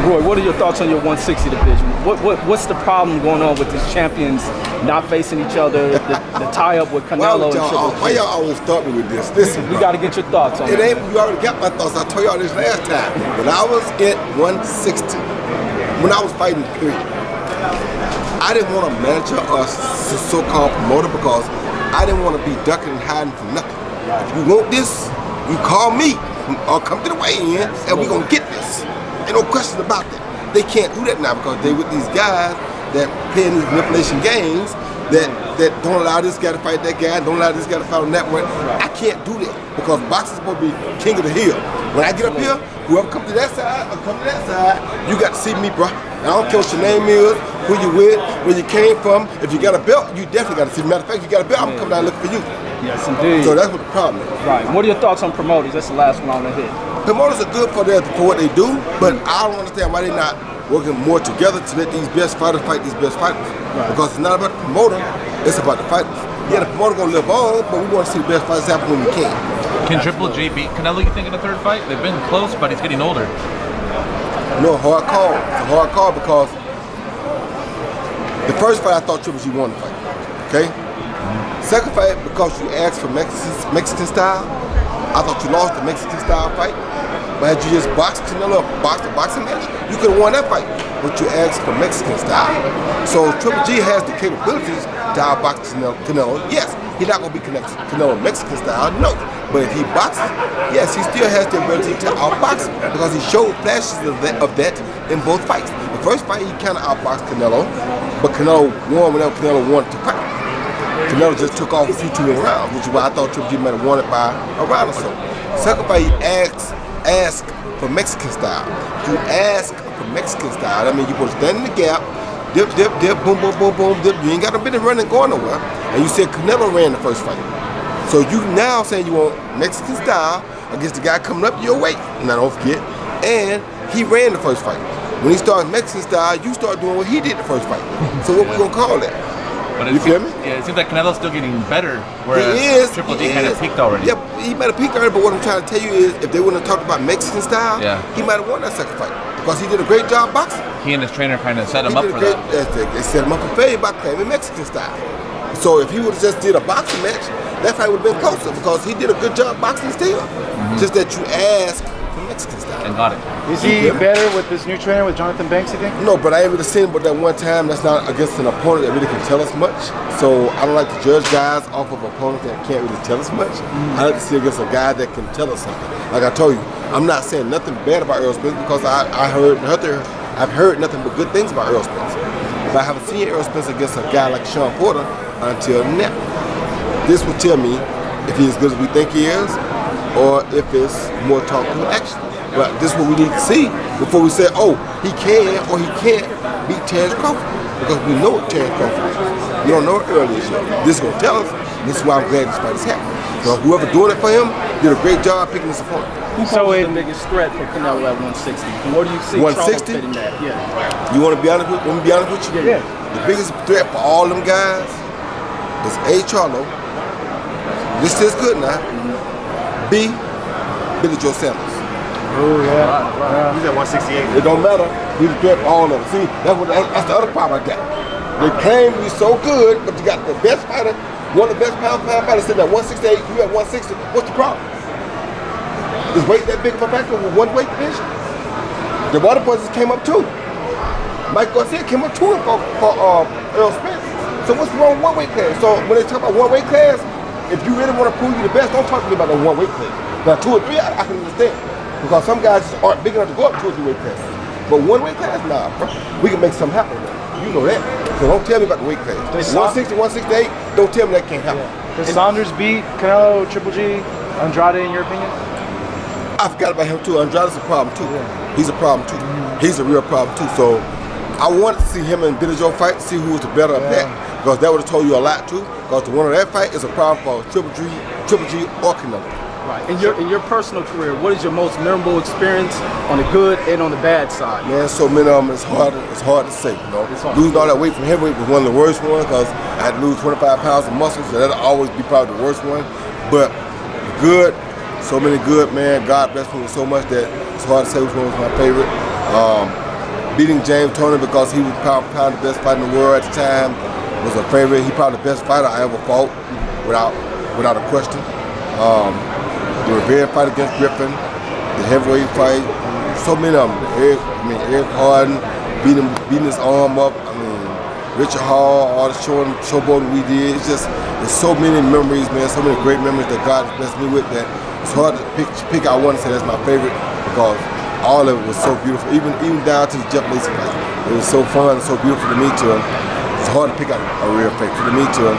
Roy, what are your thoughts on your 160 division? What's the problem going on with these champions not facing each other, the tie-up with Canelo and Triple G? Why y'all always start me with this? Listen, we got to get your thoughts on it. It ain't, you already got my thoughts. I told y'all this last time. When I was at 160, when I was fighting, period, I didn't want a manager or so-called promoter because I didn't want to be ducking and hiding from nothing. If you want this, you call me or come to the weigh-in and we're going to get this. Ain't no question about that. They can't do that now because they with these guys that playing these manipulation games that don't allow this guy to fight that guy, don't allow this guy to fight on that one. I can't do that because boxing's supposed to be king of the hill. When I get up here, whoever come to that side or come to that side, you got to see me, bro. I don't care what your name is, who you with, where you came from. If you got a belt, you definitely got to see me. Matter of fact, you got a belt, I'm coming down looking for you. Yes, indeed. So that's what the problem is. Right. What are your thoughts on promoters? That's the last one on the hit. Promoters are good for what they do, but I don't understand why they're not working more together to let these best fighters fight these best fighters. Right. Because it's not about the promoter, it's about the fighters. Yeah, the promoter gonna live on, but we want to see the best fighters happen when we can. Can Triple G beat Canelo, you think, in a third fight? They've been close, but he's getting older. No, hard call. It's a hard call because the first fight I thought Triple G won the fight. Okay? Second fight, because you asked for Mexican style, I thought you lost the Mexican style fight. But had you just boxed Canelo, boxed a boxing match, you could have won that fight. But you asked for Mexican style. So Triple G has the capabilities to outbox Canelo. Yes, he's not going to be Canelo Mexican style, no. But if he boxes, yes, he still has the ability to outbox him because he showed flashes of that in both fights. The first fight, he kind of outboxed Canelo, but Canelo won whenever Canelo wanted to fight. Canelo just took off a few too many rounds, which is why I thought Triple G might have won it by a round or so. Second fight, he ask for Mexican style. You ask for Mexican style, that means you're supposed to stand in the gap, dip, boom, boom, boom, boom, dip. You ain't got no business running going nowhere. And you said Canelo ran the first fight. So you now saying you want Mexican style against the guy coming up your weight. Now don't forget, and he ran the first fight. When he started Mexican style, you start doing what he did the first fight. So what we gonna call that? But you feel me? Yeah, it seems like Canelo's still getting better, whereas Triple G kind of peaked already. Yeah, he might have peaked already, but what I'm trying to tell you is, if they wouldn't have talked about Mexican style, he might have won that second fight because he did a great job boxing. He and his trainer kind of set him up for that. They set him up for failure by claiming Mexican style. So if he would have just did a boxing match, that fight would have been closer because he did a good job boxing still. Just that you asked for Mexican style. And got it. Is he better with this new trainer, with Jonathan Banks, you think? No, but I ain't really seen him but that one time. That's not against an opponent that really can tell us much. So I don't like to judge guys off of opponents that can't really tell us much. I like to see against a guy that can tell us something. Like I told you, I'm not saying nothing bad about Errol Spence because I've heard nothing but good things about Errol Spence. But I haven't seen Errol Spence against a guy like Sean Porter until now. This will tell me if he's as good as we think he is, or if it's more talk than action. But this is what we need to see before we say, oh, he can or he can't beat Terrence Crawford. Because we know what Terrence Crawford is. We don't know it earlier this year. This is going to tell us. This is why I'm glad this fight is happening. So whoever doing it for him did a great job picking this opponent. Who poses the biggest threat for Canelo at 160? And what do you see 160? fitting that? Yeah. You want to be honest with you? Yeah. The biggest threat for all them guys is A, Charlo. This is good now. B, Billy Joe Sanders. Oh, yeah. He's at 168. It don't matter. He's a threat for all of them. See, that's the other problem I got. They claim he's so good, but you got the best fighter, one of the best pound fighters sitting at 168, you at 160. What's the problem? Is weight that big of a factor with one weight division? The other persons came up too. Mike Garcia came up too for Errol Spence. So what's wrong with one weight class? So when they talk about one weight class, if you really want to prove you the best, don't talk to me about the one weight class. Now 2 or 3, I can understand. Because some guys aren't big enough to go up 2 or 3 weight classes. But one weight class, nah, bro. We can make something happen. You know that. So don't tell me about the weight class. 160, 168, don't tell me that can't happen. Does Saunders beat Canelo, Triple G, Andrade, in your opinion? I forgot about him too. Andrade's a problem too. He's a problem too. He's a real problem too. So I wanted to see him and Billy Joe fight, see who was the better of that. Because that would have told you a lot too. Because the winner of that fight is a problem for Triple G or Canelo. Right. In your personal career, what is your most memorable experience on the good and on the bad side? Man, so many of them. It's hard to say. You know, losing all that weight from heavyweight was one of the worst ones because I had to lose 25 pounds of muscle, so that'll always be probably the worst one. But good, so many good, man. God bless me with so much that it's hard to say which one was my favorite. beating James Toney because he was probably the best fighter in the world at the time. Was a favorite. He probably the best fighter I ever fought, without a question. The revenge fight against Griffin, the heavyweight fight, so many of them. Eric Harden beating his arm up. Richard Hall, all the showboating we did. There's so many memories, man. So many great memories that God has blessed me with that it's hard to pick out one and say that's my favorite because all of it was so beautiful. Even down to the Jeff Lacey fight, it was so fun and so beautiful to meet to him. It's hard to pick out a real favorite to meet to him.